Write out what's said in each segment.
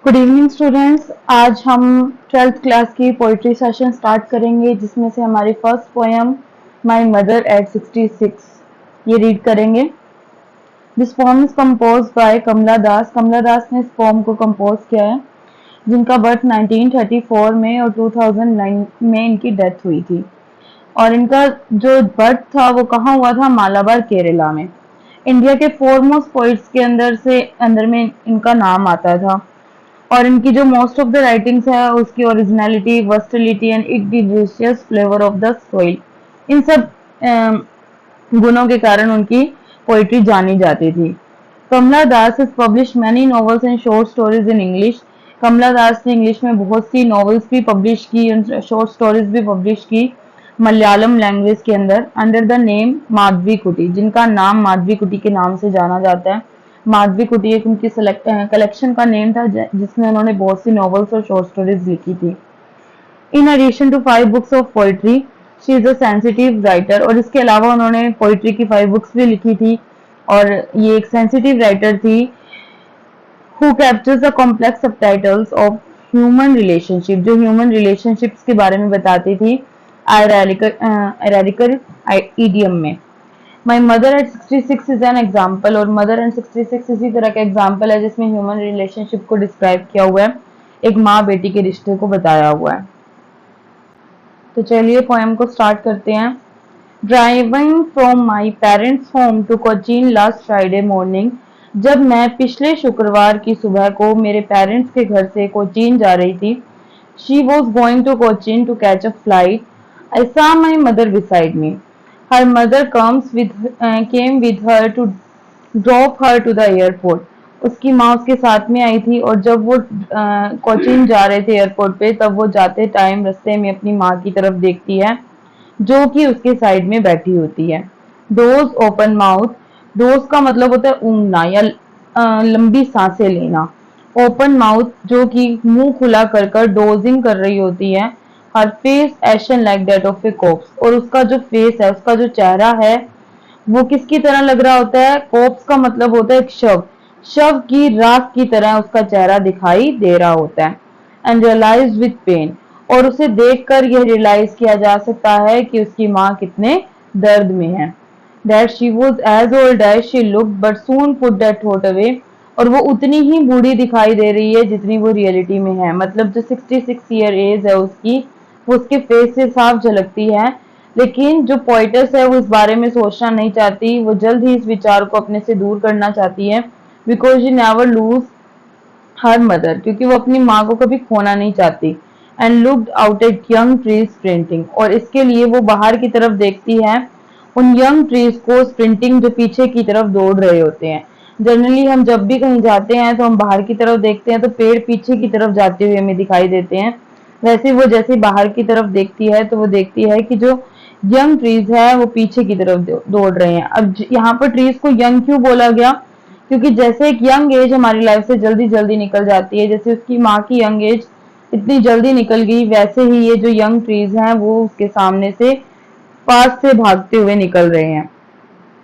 Good evening students. आज हम 12th class की पोइट्री सेशन स्टार्ट करेंगे, जिसमें से हमारी first poem my mother at 66 ये रीड करेंगे। This poem is compose by Kamala Das. Kamala Das ने इस पोएम को कंपोज किया है, जिनका बर्थ 1934 में और 2009 में इनकी डेथ हुई थी। और इनका जो बर्थ था वो कहाँ हुआ था? मालाबार, केरला में। इंडिया के फोरमोस्ट पोइट्स के अंदर में इनका नाम आता था। और इनकी जो मोस्ट ऑफ द राइटिंग्स है उसकी originality, versatility and indigenous flavour of the soil, इन सब गुणों के कारण उनकी पोइट्री जानी जाती थी। कमला दास has published many novels and short stories in English। कमला दास ने इंग्लिश में बहुत सी नॉवेल्स भी पब्लिश की, शॉर्ट स्टोरीज भी पब्लिश की मलयालम लैंग्वेज के अंदर, अंडर द नेम माधवी कुटी, जिनका नाम माधवी कुटी के नाम से जाना जाता है। माधवी कुटी एक उनकी कलेक्शन का नेम था, जिसमें उन्होंने बहुत सी नॉवेल्स और शॉर्ट स्टोरीज लिखी थी। In addition to 5 books of poetry, she is a sensitive writer. और इसके अलावा उन्होंने पोइट्री की 5 बुक्स भी लिखी थी, और ये एक सेंसिटिव राइटर थी who captures the complex subtitles of human relationship, जो ह्यूमन रिलेशनशिप्स के बारे में बताती थी आयरैरिकल इडियम में। My mother at 66 is an example, और मदर एंड 66 इसी तरह का एग्जाम्पल है जिसमें ह्यूमन रिलेशनशिप को डिस्क्राइब किया हुआ है, एक माँ बेटी के रिश्ते को बताया हुआ है। तो चलिए पोएम को स्टार्ट करते हैं। Driving from my parents home to Cochin last Friday morning, जब मैं पिछले शुक्रवार की सुबह को मेरे पेरेंट्स के घर से कोचीन जा रही थी। She was going to Cochin to catch a flight. I saw my mother beside me. Her mother came with her to drop her to the airport. उसकी माँ उसके साथ में आई थी, और जब वो कोचीन जा रहे थे एयरपोर्ट पे, तब वो जाते टाइम रास्ते में अपनी माँ की तरफ देखती है, जो कि उसके साइड में बैठी होती है। डोज ओपन माउथ, डोज का मतलब होता है ऊँघना या लंबी सांसें लेना। ओपन माउथ जो कि मुंह खुला कर कर डोजिंग कर रही होती है। Her face ashen like that of a corpse, और उसका जो फेस है, उसका जो चेहरा है, वो किसकी तरह लग रहा होता है? कॉप्स का मतलब होता है एक शव, शव की राख की तरह उसका चेहरा दिखाई दे रहा होता है। एंड रियलाइज विथ पेन, और उसे देखकर यह रियलाइज किया जा सकता है कि उसकी माँ कितने दर्द में है। That she was as old as she looked, but soon put that thought away, और वो उतनी ही बूढ़ी दिखाई दे रही है जितनी वो रियलिटी में है। मतलब जो 66 ईयर एज है उसकी, वो उसके फेस से साफ झलकती है। लेकिन जो पोइटस है वो इस बारे में सोचना नहीं चाहती, वो जल्द ही इस विचार को अपने से दूर करना चाहती है। Because she never lose her mother, क्योंकि वो अपनी माँ को कभी खोना नहीं चाहती। And looked out at young trees sprinting, और इसके लिए वो बाहर की तरफ देखती है, उन यंग ट्रीज को स्प्रिंटिंग, जो पीछे की तरफ दौड़ रहे होते हैं। जनरली हम जब भी कहीं जाते हैं तो हम बाहर की तरफ देखते हैं तो पेड़ पीछे की तरफ जाते हुए हमें दिखाई देते हैं। वैसे वो जैसे बाहर की तरफ देखती है तो वो देखती है कि जो यंग ट्रीज है वो पीछे की तरफ दौड़ रहे हैं। अब यहाँ पर ट्रीज को यंग क्यों बोला गया? क्योंकि जैसे एक यंग एज हमारी लाइफ से जल्दी जल्दी निकल जाती है, जैसे उसकी माँ की यंग एज इतनी जल्दी निकल गई, वैसे ही ये जो यंग ट्रीज हैं वो उसके सामने से पास से भागते हुए निकल रहे हैं।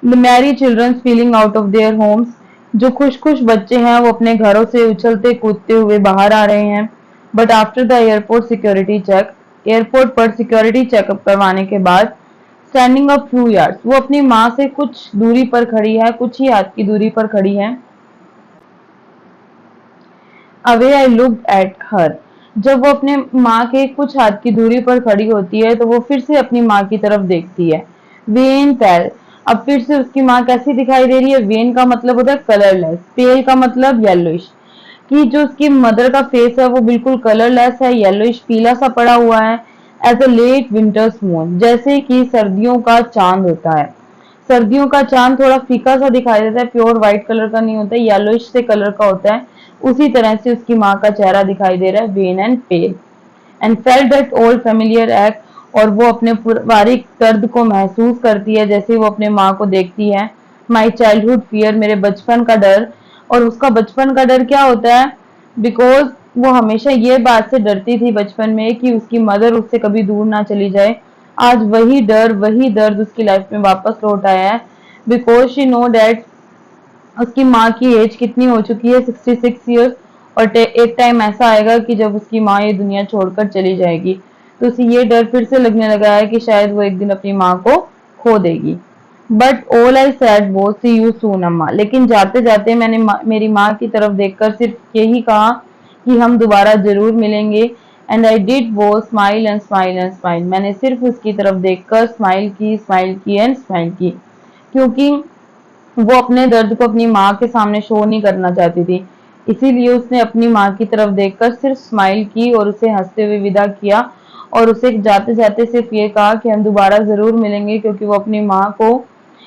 The Mary children feeling out of their homes, जो खुश खुश बच्चे हैं वो अपने घरों से उछलते कूदते हुए बाहर आ रहे हैं। But after the airport security check, airport पर सिक्योरिटी चेकअप करवाने के बाद, स्टैंडिंग अ फ्यू यार्ड्स, वो अपनी माँ से कुछ दूरी पर खड़ी है, कुछ ही हाथ की दूरी पर खड़ी है। Away I looked at her, जब वो अपने माँ के कुछ हाथ की दूरी पर खड़ी होती है तो वो फिर से अपनी माँ की तरफ देखती है। वेन पेल, अब फिर से उसकी माँ कैसी दिखाई दे रही है? वेन का मतलब होता है कलरलेस, पेल का मतलब येलोइश, कि जो उसकी मदर का फेस है वो बिल्कुल कलरलेस है, येलोइश पीला सा पड़ा हुआ है। As a late winter's moon, जैसे कि सर्दियों का चांद होता है। सर्दियों का चांद थोड़ा फीका सा दिखाई देता है, प्योर व्हाइट कलर का नहीं होता है, येलोइश से कलर का होता है। उसी तरह से उसकी माँ का चेहरा दिखाई दे रहा है, when and pale. And felt that old familiar act, और वो अपने पारिवारिक दर्द को महसूस करती है जैसे वो अपने माँ को देखती है। माई चाइल्डहुड फियर, मेरे बचपन का डर। और उसका बचपन का डर क्या होता है? बिकॉज वो हमेशा ये बात से डरती थी बचपन में कि उसकी मदर उससे कभी दूर ना चली जाए। आज वही डर, वही दर्द उसकी लाइफ में वापस लौट आया है। बिकॉज शी नो डैट उसकी माँ की एज कितनी हो चुकी है, 66 ईयर्स, और एक टाइम ऐसा आएगा कि जब उसकी माँ ये दुनिया छोड़कर चली जाएगी, तो उसे ये डर फिर से लगने लगा है कि शायद वो एक दिन अपनी माँ को खो देगी। बट ऑल आई सैड वो सी यू सून अम्मा, लेकिन जाते जाते मैंने मेरी माँ की तरफ देखकर सिर्फ यही कहा कि हम दोबारा जरूर मिलेंगे। एंड आई डिड वो smile and smile and smile, मैंने सिर्फ उसकी तरफ देखकर स्माइल की एंड स्माइल की, क्योंकि वो अपने दर्द को अपनी माँ के सामने शो नहीं करना चाहती थी। इसीलिए उसने अपनी माँ की तरफ देखकर सिर्फ स्माइल की और उसे हंसते हुए विदा किया, और उसे जाते जाते सिर्फ ये कहा कि हम दोबारा जरूर मिलेंगे, क्योंकि वो अपनी माँ को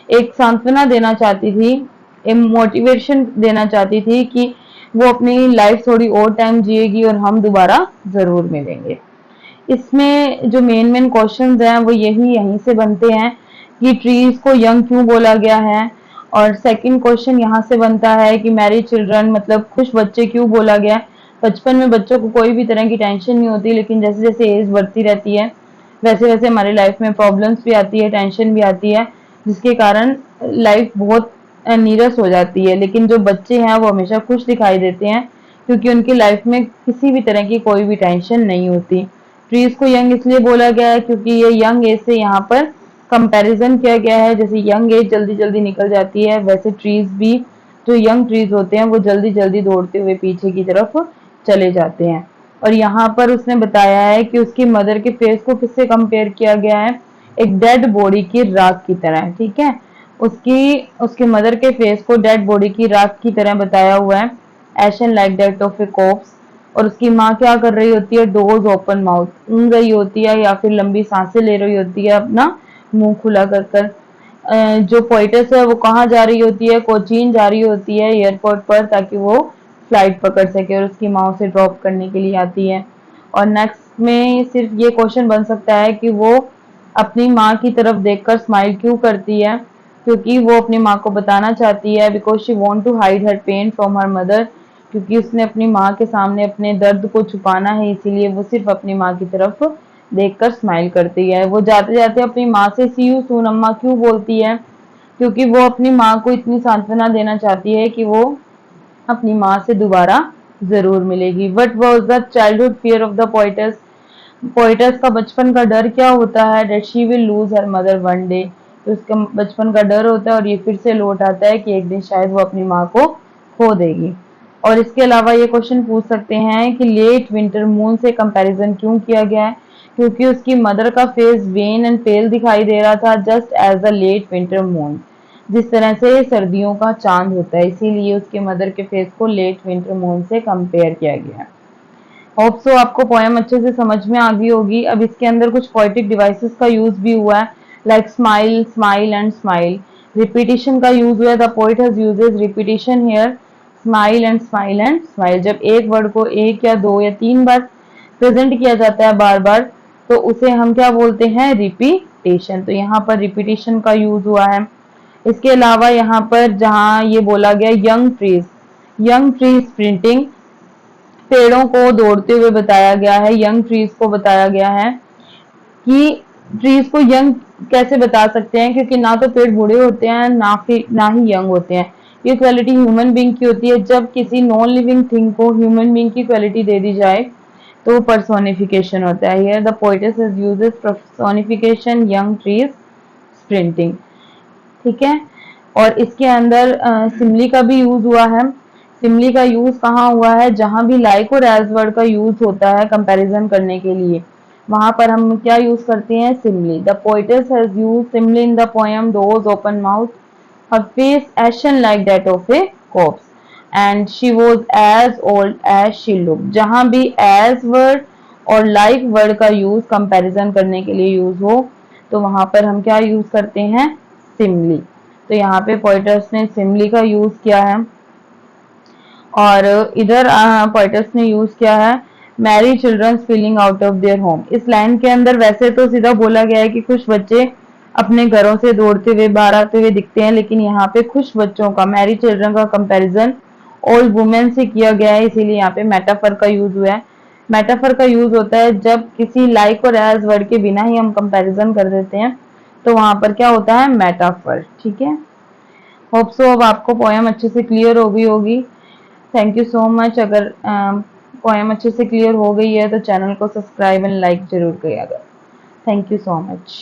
एक सांत्वना देना चाहती थी, एक मोटिवेशन देना चाहती थी कि वो अपनी लाइफ थोड़ी और टाइम जिएगी और हम दोबारा जरूर मिलेंगे। इसमें जो मेन क्वेश्चंस हैं वो यहीं से बनते हैं कि ट्रीज को यंग क्यों बोला गया है, और सेकंड क्वेश्चन यहाँ से बनता है कि मैरिड चिल्ड्रन मतलब खुश बच्चे क्यों बोला गया है। बचपन में बच्चों को कोई भी तरह की टेंशन नहीं होती, लेकिन जैसे जैसे एज बढ़ती रहती है वैसे वैसे हमारी लाइफ में प्रॉब्लम्स भी आती है, टेंशन भी आती है, जिसके कारण लाइफ बहुत नीरस हो जाती है। लेकिन जो बच्चे हैं वो हमेशा खुश दिखाई देते हैं, क्योंकि उनकी लाइफ में किसी भी तरह की कोई भी टेंशन नहीं होती। ट्रीज को यंग इसलिए बोला गया है क्योंकि ये यंग एज से यहाँ पर कंपैरिजन किया गया है। जैसे यंग एज जल्दी जल्दी निकल जाती है, वैसे ट्रीज भी, जो यंग ट्रीज होते हैं वो जल्दी जल्दी दौड़ते हुए पीछे की तरफ चले जाते हैं। और यहाँ पर उसने बताया है कि उसकी मदर के फेस को किससे कंपेयर किया गया है, एक डेड बॉडी की राख की तरह। ठीक है, उसकी मदर के फेस को डेड बॉडी की राख की तरह बताया हुआ है, ashen like that of a corpse. और उसकी माँ क्या कर रही होती है, डोज ओपन माउथ, ऊँग रही होती है या फिर लंबी सांसें ले रही होती है अपना मुंह खुला कर कर। जो पोइटस है वो कहाँ जा रही होती है, कोचीन जा रही होती है एयरपोर्ट पर, ताकि वो फ्लाइट पकड़ सके, और उसकी माँ उसे ड्रॉप करने के लिए आती है। और नेक्स्ट में सिर्फ ये क्वेश्चन बन सकता है कि वो अपनी माँ की तरफ देखकर स्माइल क्यों करती है, क्योंकि वो अपनी माँ को बताना चाहती है, because she want to hide her pain from her mother, क्योंकि उसने अपनी माँ के सामने अपने दर्द को छुपाना है, इसीलिए वो सिर्फ अपनी माँ की तरफ देखकर स्माइल करती है। वो जाते जाते अपनी माँ से सी यू सून अम्मा क्यों बोलती है, क्योंकि वो अपनी माँ को इतनी सांत्वना देना चाहती है कि वो अपनी माँ से दोबारा जरूर मिलेगी। What was the childhood fear of the poet's, poet's का बचपन का डर क्या होता है, that she will lose her mother one day, तो उसका बचपन का डर होता है और ये फिर से लौट आता है कि एक दिन शायद वो अपनी माँ को खो देगी। और इसके अलावा ये क्वेश्चन पूछ सकते हैं कि लेट विंटर मून से कंपैरिजन क्यों किया गया है, क्योंकि उसकी मदर का फेस वेन एंड पेल दिखाई दे रहा था, just as the late winter moon, जिस तरह से सर्दियों का चांद होता है, इसीलिए उसके मदर के फेस को लेट विंटर मून से कंपेयर किया गया है। होप सो आपको पोएम अच्छे से समझ में आ गई होगी। अब इसके अंदर कुछ पोएटिक डिवाइसेस का यूज भी हुआ है, like smile, smile and smile. Repetition का यूज हुआ है, the poet has uses repetition here, smile and smile and smile. जब एक वर्ड को एक या दो या तीन बार प्रेजेंट किया जाता है बार बार, तो उसे हम क्या बोलते हैं, रिपीटेशन। तो यहाँ पर रिपीटेशन का यूज हुआ है। इसके अलावा यहाँ पर जहाँ ये बोला गया यंग ट्रीज प्रिंटिंग, पेड़ों को दौड़ते हुए बताया गया है, यंग ट्रीज को बताया गया है कि ट्रीज को यंग कैसे बता सकते हैं, क्योंकि ना तो पेड़ बूढ़े होते हैं ना ही यंग होते हैं। ये क्वालिटी ह्यूमन बीइंग की होती है। जब किसी नॉन लिविंग थिंग को ह्यूमन बीइंग की क्वालिटी दे दी जाए तो पर्सोनिफिकेशन होता है। Here the poetess uses personification young trees sprinting. ठीक है, और इसके अंदर सिमली का भी यूज हुआ है। सिमली का यूज कहाँ हुआ है, जहां भी लाइक और एज वर्ड का यूज होता है कंपैरिजन करने के लिए, वहां पर हम क्या यूज करते हैं, simile. The poetess has used simile in the poem doze open mouth, her face ashen like that of a corpse, and she was as old as she looked। जहां भी as वर्ड और like word का use comparison करने के लिए use हो, तो वहां पर हम क्या यूज करते हैं, सिमली। तो यहाँ पे पोइटर्स ने सिमली का यूज किया है। और इधर पोइटर्स ने यूज किया है merry children feeling out of their home. इस लाइन के अंदर वैसे तो सीधा बोला गया है कि खुश बच्चे अपने घरों से दौड़ते हुए बाहर आते हुए दिखते हैं, लेकिन यहाँ पे खुश बच्चों का, मैरी चिल्ड्रन का कंपैरिजन ओल्ड वुमेन से किया गया है, इसीलिए यहाँ पे मेटाफर का यूज हुआ है। मेटाफर का यूज होता है जब किसी लाइक और एज वर्ड के बिना ही हम कंपैरिजन कर देते हैं, तो वहां पर क्या होता है, मेटाफर। ठीक है, होप सो अब आपको पोएम अच्छे से क्लियर हो गई होगी। Thank you so much. अगर पोएम अच्छे से क्लियर हो गई है तो चैनल को सब्सक्राइब एंड लाइक जरूर करिएगा। Thank you so much.